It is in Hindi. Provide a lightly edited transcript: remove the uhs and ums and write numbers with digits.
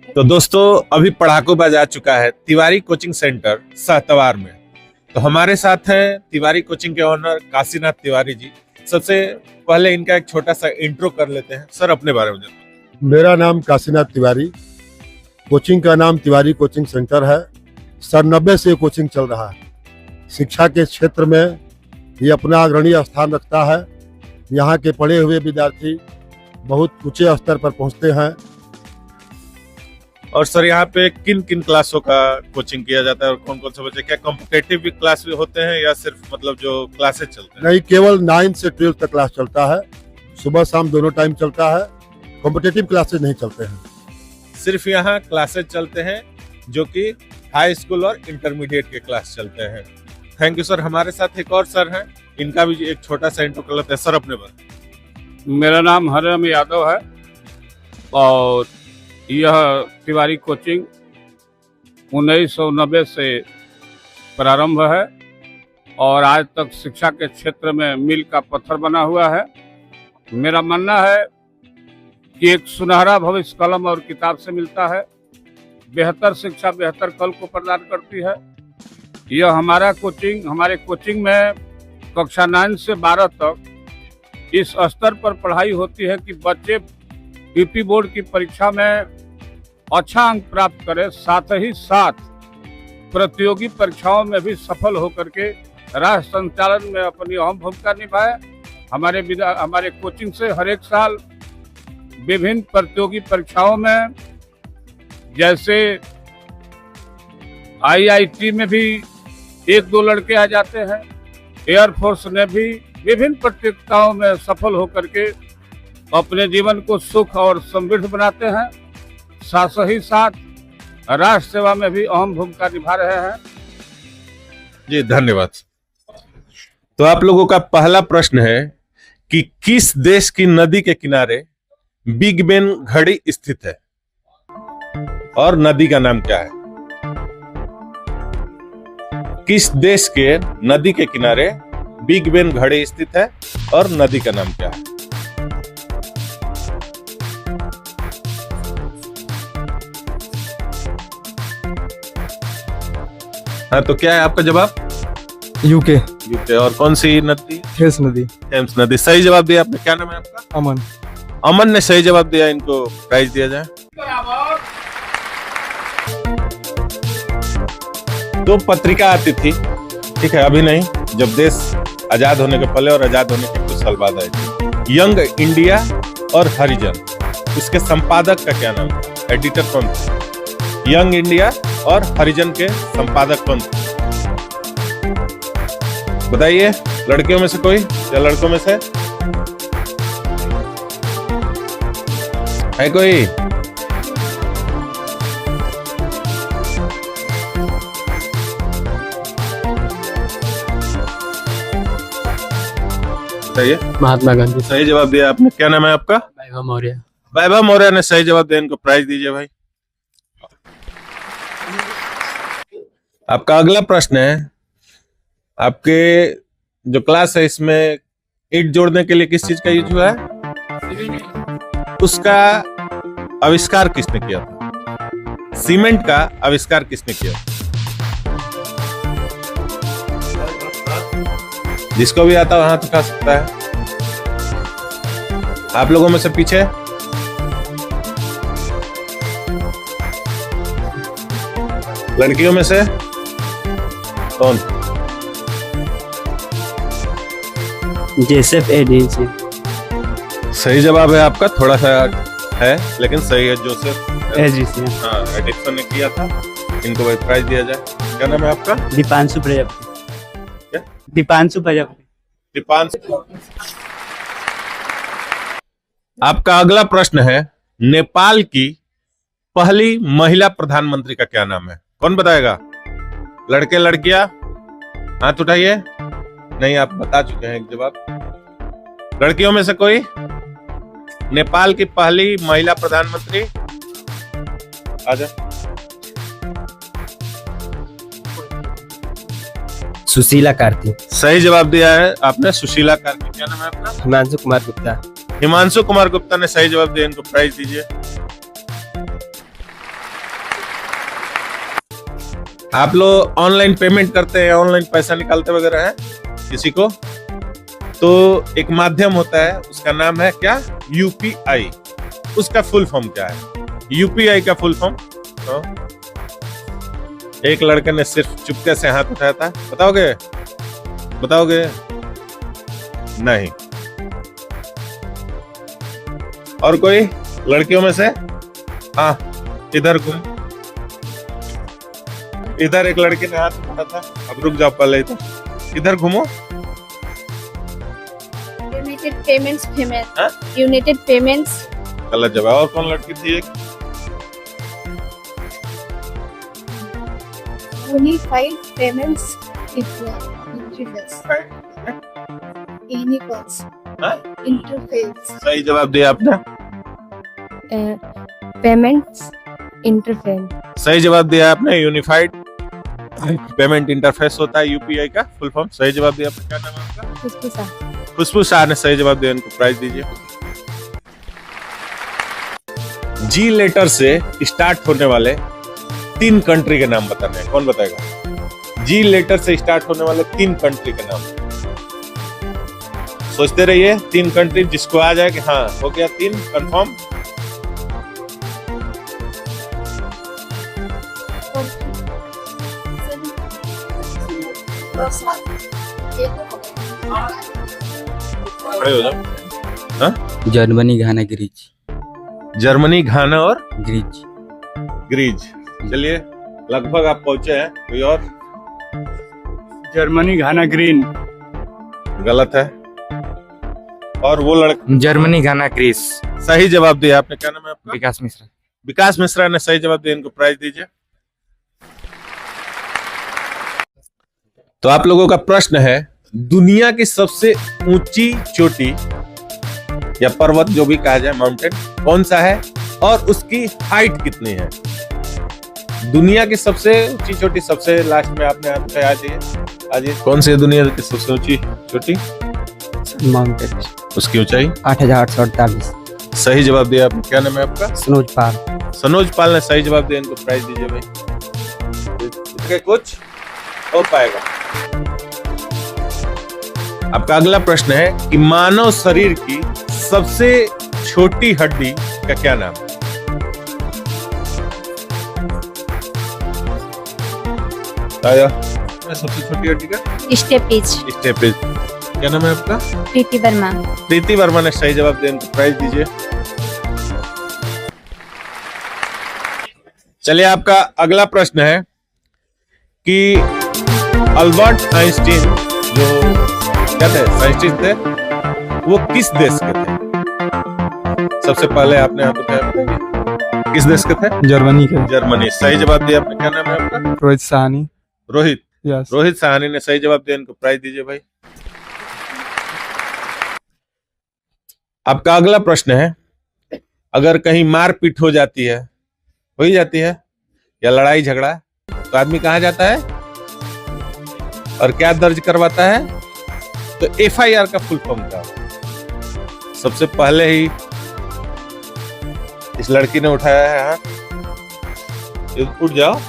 तो दोस्तों अभी पढ़ाकू बजा चुका है तिवारी कोचिंग सेंटर सहतवार में। तो हमारे साथ हैं तिवारी कोचिंग के ओनर काशीनाथ तिवारी जी। सबसे पहले इनका एक छोटा सा इंट्रो कर लेते हैं। सर अपने बारे में बताइए। मेरा नाम काशीनाथ तिवारी, कोचिंग का नाम तिवारी कोचिंग सेंटर है। 90 से कोचिंग चल रहा है। शिक्षा के क्षेत्र में ये अपना अग्रणीय स्थान रखता है। यहाँ के पढ़े हुए विद्यार्थी बहुत ऊंचे स्तर पर पहुँचते हैं। और सर यहाँ पे किन किन क्लासों का कोचिंग किया जाता है और कौन कौन से बच्चे, क्या कॉम्पिटेटिव भी क्लास भी होते हैं या सिर्फ मतलब जो क्लासेस चलते हैं? नहीं, केवल 9 से 12 तक क्लास चलता है। सुबह शाम दोनों टाइम चलता है। कॉम्पिटेटिव क्लासेस नहीं चलते हैं। सिर्फ यहाँ क्लासेस चलते हैं जो कि हाई स्कूल और इंटरमीडिएट के क्लास चलते हैं। Thank you sir. हमारे साथ एक और सर हैं, इनका भी एक छोटा सा इंट्रो कर लेते हैं। सर अपने बारे। मेरा नाम हरिराम यादव है और यह तिवारी कोचिंग 1990 से प्रारंभ है और आज तक शिक्षा के क्षेत्र में मील का पत्थर बना हुआ है। मेरा मानना है कि एक सुनहरा भविष्य कलम और किताब से मिलता है। बेहतर शिक्षा बेहतर कल को प्रदान करती है। यह हमारे कोचिंग में कक्षा 9 से 12 तक इस स्तर पर पढ़ाई होती है कि बच्चे यूपी बोर्ड की परीक्षा में अच्छा अंक प्राप्त करें, साथ ही साथ प्रतियोगी परीक्षाओं में भी सफल होकर के राष्ट्र संचालन में अपनी अहम भूमिका निभाए। हमारे कोचिंग से हर एक साल विभिन्न प्रतियोगी परीक्षाओं में, जैसे IIT में भी 1-2 लड़के आ जाते हैं, एयरफोर्स ने भी विभिन्न प्रतियोगिताओं में सफल होकर के अपने जीवन को सुख और समृद्ध बनाते हैं। साथ ही साथ राष्ट्र सेवा में भी अहम भूमिका निभा रहे हैं। जी धन्यवाद। तो आप लोगों का पहला प्रश्न है कि किस देश की नदी के किनारे बिग बेन घड़ी स्थित है और नदी का नाम क्या है? किस देश के नदी के किनारे बिग बेन घड़ी स्थित है और नदी का नाम क्या है? हाँ, तो क्या है आपका जवाब? यूके। और कौन सी नदी? थेम्स नदी। थेम्स नदी। सही जवाब दिया आपने। क्या नाम है आपका? अमन। अमन ने सही जवाब दिया। इनको प्राइज दिया जाए। तो पत्रिका आती थी, ठीक है, अभी नहीं, जब देश आजाद होने के पहले और आजाद होने के कुछ साल बाद आई थी। यंग इंडिया और हरिजन, उसके संपादक का क्या नाम है? एडिटर कौन था? यंग इंडिया और हरिजन के संपादक कौन थे? बताइए, लड़कियों में से कोई या लड़कों में से है कोई? बताइए। महात्मा गांधी। सही जवाब दिया आपने। क्या नाम है आपका? वैभव मौर्य। वैभव मौर्य ने सही जवाब दिया। इनको प्राइज दीजिए भाई। आपका अगला प्रश्न है, आपके जो क्लास है इसमें ईंट जोड़ने के लिए किस चीज का यूज हुआ है? उसका आविष्कार किसने किया था? सीमेंट का आविष्कार किसने किया? जिसको भी आता वहां उठा सकता है। आप लोगों में से पीछे लड़कियों में से कौन? Joseph Addison. सही जवाब है आपका। थोड़ा सा है लेकिन सही है। Joseph Addison. हाँ, एडिसन ने किया था। इनको भाई प्राइज दिया जाए। क्या नाम है आपका? दीपांशु प्रजापति। क्या? दीपांशु प्रजापति। दीपांशु। आपका अगला प्रश्न है, नेपाल की पहली महिला प्रधानमंत्री का क्या नाम है? कौन बताएगा? लड़के लड़कियां हाथ उठाइए। नहीं, आप बता चुके हैं एक जवाब। लड़कियों में से कोई? नेपाल की पहली महिला प्रधानमंत्री आजा। सुशीला कार्तिक। सही जवाब दिया है आपने, सुशीला कार्तिक। क्या नाम है आपका? हिमांशु कुमार गुप्ता। हिमांशु कुमार गुप्ता ने सही जवाब दिया। इनको प्राइज दीजिए। आप लोग ऑनलाइन पेमेंट करते हैं, ऑनलाइन पैसा निकालते वगैरह हैं किसी को, तो एक माध्यम होता है, उसका नाम है क्या? यूपीआई। उसका फुल फॉर्म क्या है? यूपीआई का फुल फॉर्म तो एक लड़के ने सिर्फ चुपके से हाथ उठाया था, बताओगे? बताओगे? नहीं। और कोई लड़कियों में से? हाँ, इधर घूम। इधर एक लड़की ने हाथ उठाया था, अब रुक जाओ पहले इधर घूमो। यूनाइटेड पेमेंट्स हाँ? United payments. गलत जवाब। और कौन लड़की थी? एक यूनिफाइड पेमेंट्स इंटरफेस। हाँ? इंटरफेस। सही जवाब दिया आपने। Payments interface. सही जवाब दिया आपने। यूनिफाइड पेमेंट इंटरफेस होता है यूपीआई का फुल फॉर्म। सही जवाब दिया आपने। क्या नाम है आपका? खुशबू शाह ने सही जवाब दिया। इनको प्राइज दीजिए। जी लेटर से स्टार्ट होने वाले 3 कंट्री के नाम बताने हैं। कौन बताएगा? जी लेटर से स्टार्ट होने वाले 3 कंट्री के नाम। सोचते रहिए। 3 कंट्री जिसको आ जाए कि हाँ हो गया 3 कंफर्म। खड़े हो जाओ। हाँ? जर्मनी, घाना, ग्रीज। जर्मनी, घाना और ग्रीज। ग्रीज। चलिए लगभग आप पहुंचे हैं। कोई और? जर्मनी, घाना, ग्रीन। गलत है। और वो लड़का? जर्मनी, घाना, ग्रीस। सही जवाब दिया आपने। क्या नाम है आपका? विकास मिश्रा। विकास मिश्रा ने सही जवाब दिया। इनको प्राइज दीजिए। तो आप लोगों का प्रश्न है, दुनिया की सबसे ऊंची चोटी या पर्वत जो भी कहा जाए, माउंटेन, कौन सा है और उसकी हाइट कितनी है? दुनिया की सबसे ऊंची चोटी, सबसे लास्ट में आपने आज कौन सी है दुनिया की सबसे ऊंची चोटी? माउंटेन उसकी ऊंचाई 8,848। सही जवाब दिया आपने। क्या नाम है आपका? सनोज पाल। सनोज पाल ने सही जवाब दिया। इनको प्राइज दीजिए भाई। कुछ हो पाएगा। आपका अगला प्रश्न है कि मानव शरीर की सबसे छोटी हड्डी का क्या नाम है? सबसे छोटी हड्डी का? स्टेपेज। स्टेपेज। क्या नाम है आपका? प्रीति वर्मा। प्रीति वर्मा ने सही जवाब दिया। इनको प्राइज दीजिए। चलिए आपका अगला प्रश्न है कि अल्बर्ट आइंस्टीन जो क्या थे, साइंटिस्ट थे, वो किस देश के थे? सबसे पहले आपने हाथ उठाया, बताइए किस देश के थे? जर्मनी के। जर्मनी। सही जवाब दिया आपने। क्या नाम है आपका? रोहित साहनी। रोहित। यस। रोहित साहनी ने सही जवाब दिया। इनको प्राइज दीजिए भाई। आपका अगला प्रश्न है, अगर कहीं मारपीट हो जाती है, हो ही जाती है, या लड़ाई झगड़ा, तो आदमी कहाँ जाता है और क्या दर्ज करवाता है? तो एफआईआर का फुल फॉर्म क्या है? सबसे पहले ही इस लड़की ने उठाया है हाथ। उठ जाओ।